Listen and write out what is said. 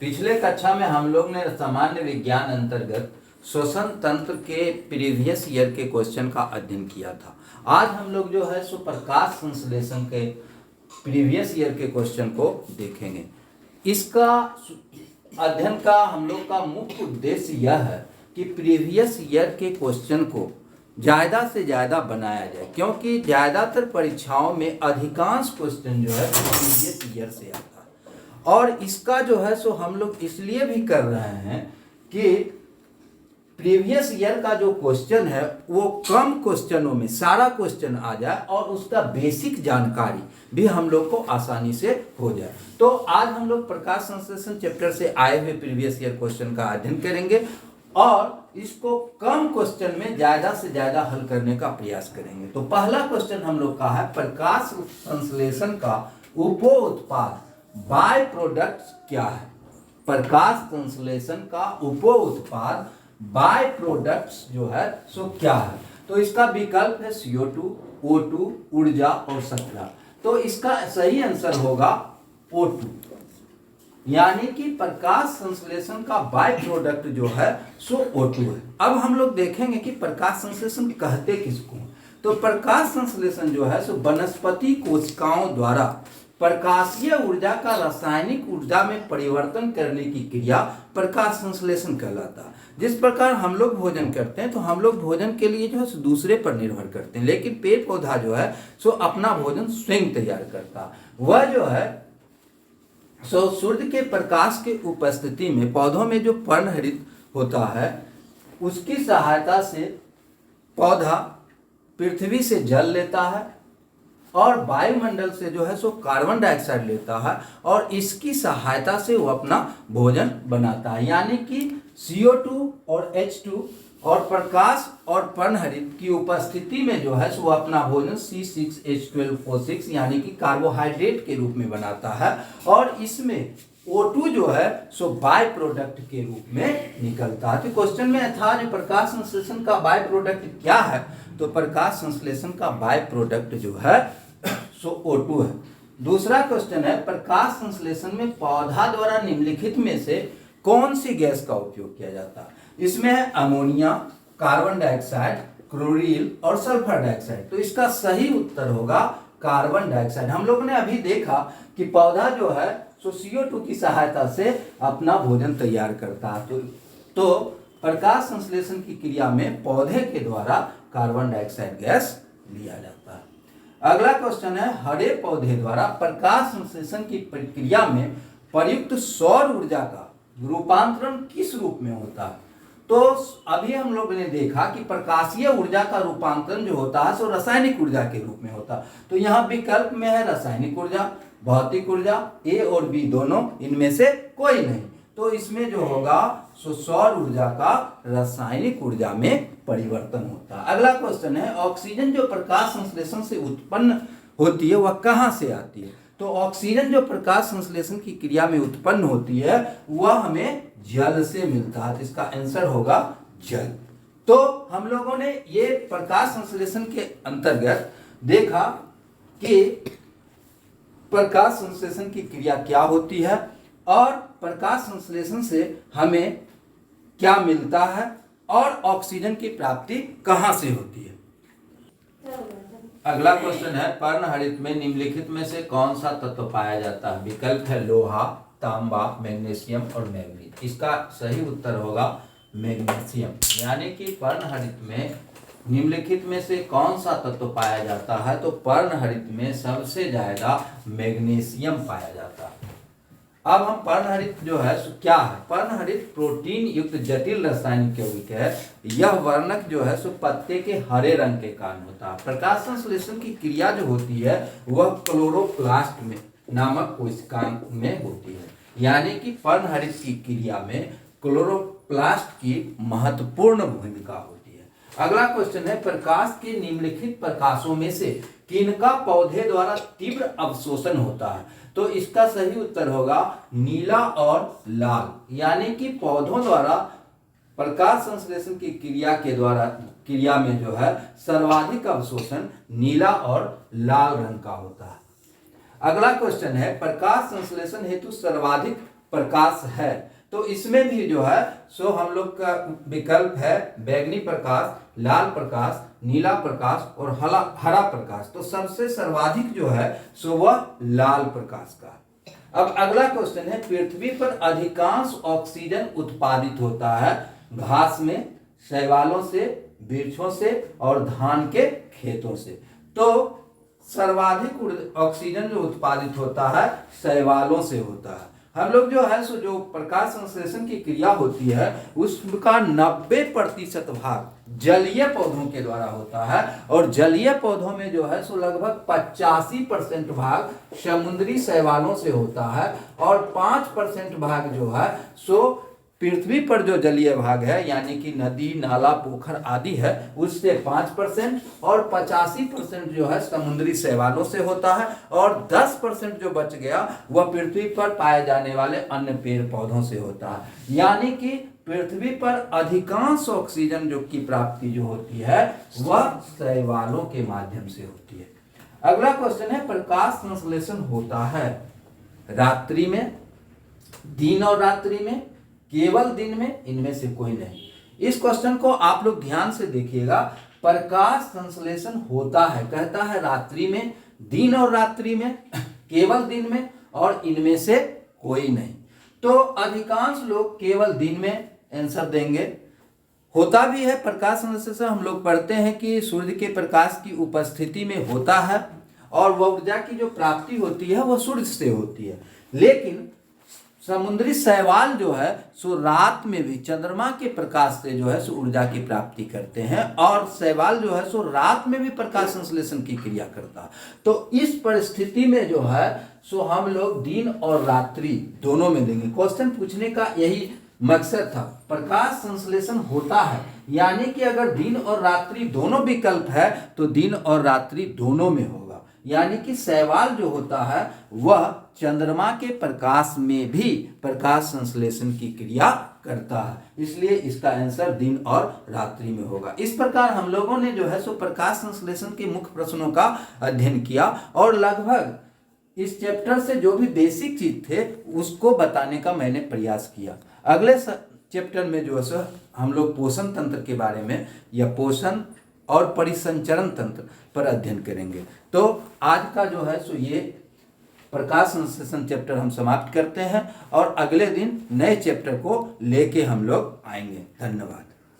पिछले कक्षा में हम लोग ने सामान्य विज्ञान अंतर्गत श्वसन तंत्र के प्रीवियस ईयर के क्वेश्चन का अध्ययन किया था। आज हम लोग जो है सो प्रकाश संश्लेषण के प्रीवियस ईयर के क्वेश्चन को देखेंगे। इसका अध्ययन का हम लोग का मुख्य उद्देश्य यह है कि प्रीवियस ईयर के क्वेश्चन को ज़्यादा से ज़्यादा बनाया जाए, क्योंकि ज़्यादातर परीक्षाओं में अधिकांश क्वेश्चन जो है प्रीवियस ईयर से आता है। और इसका जो है सो हम लोग इसलिए भी कर रहे हैं कि प्रीवियस ईयर का जो क्वेश्चन है वो कम क्वेश्चनों में सारा क्वेश्चन आ जाए और उसका बेसिक जानकारी भी हम लोग को आसानी से हो जाए। तो आज हम लोग प्रकाश संश्लेषण चैप्टर से आए हुए प्रीवियस ईयर क्वेश्चन का अध्ययन करेंगे और इसको कम क्वेश्चन में ज़्यादा से ज़्यादा हल करने का प्रयास करेंगे। तो पहला क्वेश्चन हम लोग का है, प्रकाश संश्लेषण का उपोत्पाद बाय प्रोडक्ट्स क्या है। प्रकाश संश्लेषण का उपोत्पाद बाय प्रोडक्ट्स जो है सो क्या है। तो इसका विकल्प है CO2, O2, ऊर्जा और शर्करा। तो इसका सही आंसर होगा O2, यानी कि प्रकाश संश्लेषण का बाय प्रोडक्ट जो है सो O2 है। अब हम लोग देखेंगे कि प्रकाश संश्लेषण कहते किसको। तो प्रकाश संश्लेषण जो है सो वनस्पति कोशिकाओं द्वारा प्रकाशीय ऊर्जा का रासायनिक ऊर्जा में परिवर्तन करने की क्रिया प्रकाश संश्लेषण कहलाता है। जिस प्रकार हम लोग भोजन करते हैं तो हम लोग भोजन के लिए जो है सो दूसरे पर निर्भर करते हैं, लेकिन पेड़ पौधा जो है सो अपना भोजन स्वयं तैयार करता है। वह जो है सो सूर्य के प्रकाश के उपस्थिति में पौधों में जो पर्णहरित होता है उसकी सहायता से पौधा पृथ्वी से जल लेता है और वायुमंडल से जो है सो कार्बन डाइऑक्साइड लेता है और इसकी सहायता से वो अपना भोजन बनाता है। यानी कि CO2 और H2 और प्रकाश और पर्णहरित की उपस्थिति में जो है सो वो अपना भोजन C6H12O6 यानी कि कार्बोहाइड्रेट के रूप में बनाता है और इसमें O2 जो है सो बाय प्रोडक्ट के रूप में निकलता है। तो क्वेश्चन में था जो प्रकाश संश्लेषण का बाय प्रोडक्ट क्या है, तो प्रकाश संश्लेषण का बाय प्रोडक्ट जो है सो O2 है। दूसरा क्वेश्चन है, प्रकाश संश्लेषण में पौधा द्वारा निम्नलिखित में से कौन सी गैस का उपयोग किया जाता है। इसमें है अमोनिया, कार्बन डाइऑक्साइड, क्लोरीन और सल्फर डाइऑक्साइड। तो इसका सही उत्तर होगा कार्बन डाइऑक्साइड। हम लोगों ने अभी देखा कि पौधा जो है सो CO2 की सहायता से अपना भोजन तैयार करता है। तो प्रकाश संश्लेषण की क्रिया में पौधे के द्वारा कार्बन डाइऑक्साइड गैस लिया जाता है। अगला क्वेश्चन है, हरे पौधे द्वारा प्रकाश संश्लेषण की प्रक्रिया में प्रयुक्त सौर ऊर्जा का रूपांतरण किस रूप में होता है। तो अभी हम लोग ने देखा कि प्रकाशीय ऊर्जा का रूपांतरण जो होता है सो रासायनिक ऊर्जा के रूप में होता है। तो यहाँ विकल्प में है रासायनिक ऊर्जा, भौतिक ऊर्जा, A और B दोनों, इनमें से कोई नहीं। तो इसमें जो होगा सो सौर ऊर्जा का रासायनिक ऊर्जा में परिवर्तन होता है। अगला क्वेश्चन है, ऑक्सीजन जो प्रकाश संश्लेषण से उत्पन्न होती है वह कहाँ से आती है। तो ऑक्सीजन जो प्रकाश संश्लेषण की क्रिया में उत्पन्न होती है वह हमें जल से मिलता है। तो इसका आंसर होगा जल। तो हम लोगों ने ये प्रकाश संश्लेषण के अंतर्गत देखा कि प्रकाश संश्लेषण की क्रिया क्या होती है और प्रकाश संश्लेषण से हमें क्या मिलता है और ऑक्सीजन की प्राप्ति कहाँ से होती है। अगला क्वेश्चन है, पर्णहरित में निम्नलिखित में से कौन सा तत्व पाया जाता है। विकल्प है लोहा, तांबा, मैग्नीशियम और मैंगनीज। इसका सही उत्तर होगा मैग्नीशियम। यानी कि पर्णहरित में निम्नलिखित में से कौन सा तत्व पाया जाता है, तो पर्णहरित में सबसे ज्यादा मैग्नीशियम पाया जाता है। अब हम पर्णहरित जो है क्या है। पर्णहरित प्रोटीन युक्त जटिल रासायनिक यौगिक है। यह वर्णक जो है सो पत्ते के हरे रंग के कारण होता है। प्रकाश संश्लेषण की क्रिया जो होती है वह क्लोरोप्लास्ट में नामक कोशिका में होती है। यानी कि पर्णहरित की क्रिया में क्लोरोप्लास्ट की महत्वपूर्ण भूमिका होती है। अगला क्वेश्चन है, प्रकाश के निम्नलिखित प्रकाशों में से किनका पौधे द्वारा तीव्र अवशोषण होता है। तो इसका सही उत्तर होगा नीला और लाल। यानी कि पौधों द्वारा प्रकाश संश्लेषण की क्रिया में जो है सर्वाधिक अवशोषण नीला और लाल रंग का होता है। अगला क्वेश्चन है, प्रकाश संश्लेषण हेतु सर्वाधिक प्रकाश है। तो इसमें भी जो है सो हम लोग का विकल्प है बैंगनी प्रकाश, लाल प्रकाश, नीला प्रकाश और हरा प्रकाश। तो सबसे सर्वाधिक जो है सो वह लाल प्रकाश का। अब अगला क्वेश्चन है, पृथ्वी पर अधिकांश ऑक्सीजन उत्पादित होता है घास में, शैवालों से, वृक्षों से और धान के खेतों से। तो सर्वाधिक ऑक्सीजन जो उत्पादित होता है शैवालों से होता है। हम लोग जो है सो जो प्रकाश संश्लेषण की क्रिया होती है उसका 90% भाग जलीय पौधों के द्वारा होता है और जलीय पौधों में जो है सो लगभग 85% भाग समुद्री शैवालों से होता है और 5% भाग जो है सो पृथ्वी पर जो जलीय भाग है यानी कि नदी, नाला, पोखर आदि है उससे 5% और 85% जो है समुद्री शैवालों से होता है और 10% जो बच गया वह पृथ्वी पर पाए जाने वाले अन्य पेड़ पौधों से होता है। यानी कि पृथ्वी पर अधिकांश ऑक्सीजन जो की प्राप्ति जो होती है वह शैवालों के माध्यम से होती है। अगला क्वेश्चन है, प्रकाश संश्लेषण होता है रात्रि में, दिन और रात्रि में, केवल दिन में, इनमें से कोई नहीं। इस क्वेश्चन को आप लोग ध्यान से देखिएगा। प्रकाश संश्लेषण होता है, कहता है रात्रि में, दिन और रात्रि में, केवल दिन में और इनमें से कोई नहीं। तो अधिकांश लोग केवल दिन में आंसर देंगे। होता भी है प्रकाश संश्लेषण, हम लोग पढ़ते हैं कि सूर्य के प्रकाश की उपस्थिति में होता है और वह ऊर्जा की जो प्राप्ति होती है वह सूर्य से होती है। लेकिन समुद्री शैवाल जो है सो रात में भी चंद्रमा के प्रकाश से जो है सो ऊर्जा की प्राप्ति करते हैं और शैवाल जो है सो रात में भी प्रकाश संश्लेषण की क्रिया करता है। तो इस परिस्थिति में जो है सो हम लोग दिन और रात्रि दोनों में देंगे। क्वेश्चन पूछने का यही मकसद था, प्रकाश संश्लेषण होता है यानी कि अगर दिन और रात्रि दोनों विकल्प है तो दिन और रात्रि दोनों में होगा। यानी कि शैवाल जो होता है वह चंद्रमा के प्रकाश में भी प्रकाश संश्लेषण की क्रिया करता है, इसलिए इसका आंसर दिन और रात्रि में होगा। इस प्रकार हम लोगों ने जो है सो प्रकाश संश्लेषण के मुख्य प्रश्नों का अध्ययन किया और लगभग इस चैप्टर से जो भी बेसिक चीज थे उसको बताने का मैंने प्रयास किया। अगले चैप्टर में जो है सो हम लोग पोषण तंत्र के बारे में या पोषण और परिसंचरण तंत्र पर अध्ययन करेंगे। तो आज का जो है सो ये प्रकाश संश्लेषण चैप्टर हम समाप्त करते हैं और अगले दिन नए चैप्टर को लेके हम लोग आएंगे। धन्यवाद।